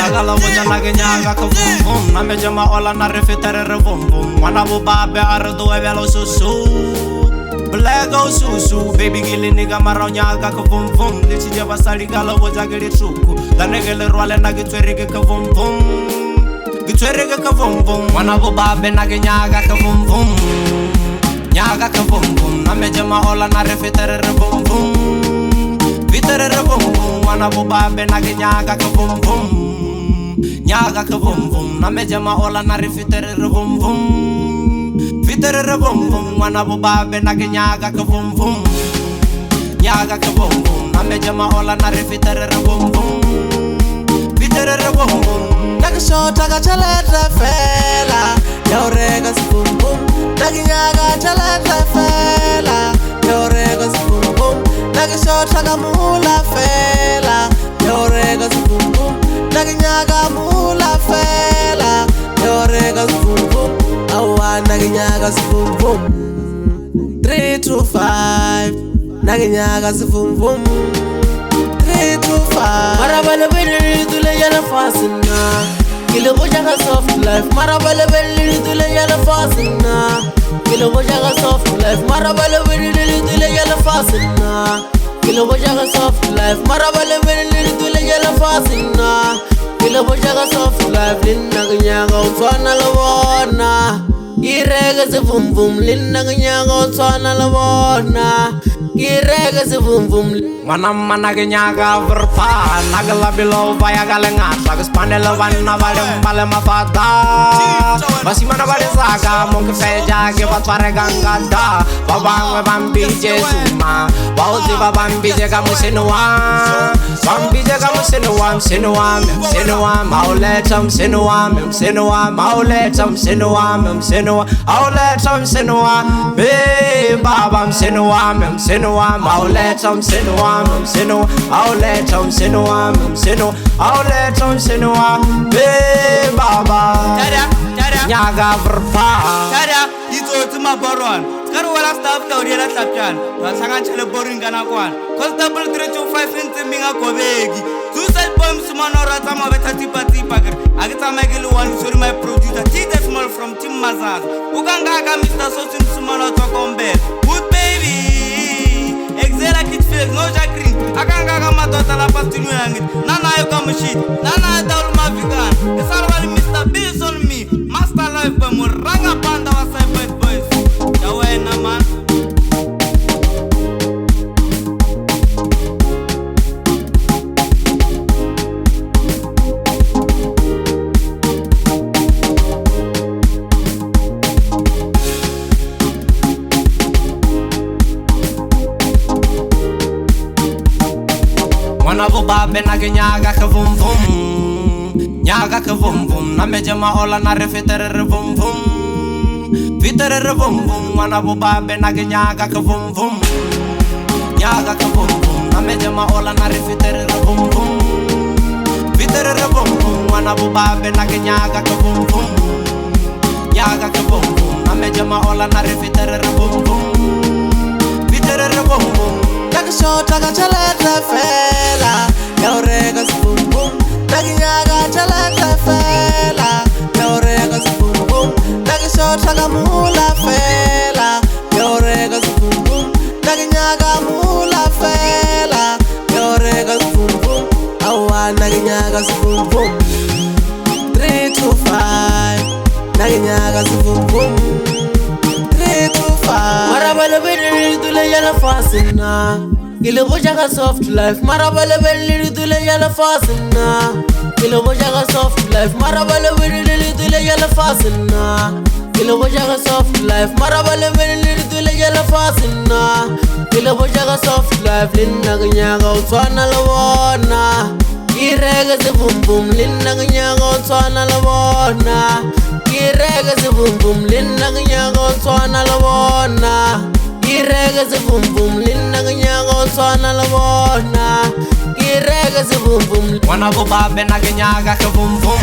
Nagala vonya nagenyaga ka vum vum na mejama ola na refitere re vum vum wana bu babe ardo evelo susu Blago susu baby gili niga maronyaga ka vum vum lichije basali gala voja gele truku la negele rwale na gitwerege ka vum vum gitwerege ka vum vum wana bu babe nagenyaga ka vum vum nyaga ka vum vum na mejama ola na refitere re vum vum vitere re vum vum wana bu babe nagenyaga ka vum vum Nyaga ka vum vum na mejama ola na refitere re vum vum Fitere re vum vum wana bu babe na nyaga ka vum vum Nyaga ka vum vum na mejama ola na refitere re vum vum Fitere re vum vum Naga shota ka chaleta fela Yaurega si vum vum Naga nyaga chaleta fela Yaurega si vum vum Naga shota ka mula fela Yaurega si vum vum Naginyaga mula fela Yorega vum vum Awa naginyaga vum vum 3 to 5 Naginyaga vum vum 3 to 5 Marabale beli dule yala fasina Kilo bojaga soft life Marabale beli dule yala fasina Kilo bojaga soft life Marabale beli dule yala fasina Kilo bojaga soft life Marabale beli dule yala fasina Kilo bojaga soft life Linna ganyaga utwana labona Irega se vum vum Linna ganyaga utwana labona Irega se vum vum Mana ganyaga verpa Nagala bilo vaya galenga Sagas panela vanna vale mbale mafata Basi mana vale saga Monke feja ke vatware gangada Babangwe bambije suma Bauzi babambije kamu sinuwa Bambije kamu sinuwa Sinuwa sinuwa Mauletam sinuwa Sinuwa mauletam sinuwa Sinuwa auletam sinuwa Be babam sinuwa Sinuwa mauletam sinuwa Sinuwa auletam sinuwa Sinuwa auletam sinuwa Be baba Nyaga verpa Tada, ito tuma boron Karo wala staff ka uriela tapjan Wasangan chale boring gana kwan Cause double 325 inti minga kobegi Suicide bombs manora tama beta tipa kir Agita megili one sorry my producer Tita small from Team Mazaz Ukangaga Mr. Sosin sumano tokombe Good baby Exela kit Felix no Jacqueline Akangaga matota la pastinu yangit Nana yoka mshit Nana daul mavigan Isarwali Mr. Bills on me Master life by Muranga Panda wa Cyber Boys Yawena man Wana bu babe nagenyaga ka vum vum Nyaga ka vum vum na mejama ola na refitere re vum vum Fitere re vum vum wana bu babe nagenyaga ka vum vum Nyaga ka vum vum na mejama ola na refitere re vum vum Fitere re vum vum wana bu babe nagenyaga ka vum vum Nyaga ka vum vum na mejama ola na refitere re vum vum Fitere re vum vum Naga shota ka chaleta fela Yaurega vum vum Naginyaga chaleta fela Yaurega vum vum Nagishota ka mula fela Yaurega vum vum Naginyaga mula fela Yaurega vum vum Awa naginyaga vum vum 3 to 5 Naginyaga vum vum 3 to 5 Marabale beli dule yala fasina Kilo bojaga soft life Marabale beli dule yala fasina Kilo bojaga soft life Marabale beli dule yala fasina Kilo bojaga soft life Marabale beli dule yala fasina Kilo bojaga soft life Linna ganyaga utwana labona Irega se vum vum Linna ganyaga utwana labona Irega se vum vum Linna ganyaga utwana labona Irega se vum vum Linna ganyaga utwana labona Irega se vum vum Wana bu babe nagenyaga ka vum vum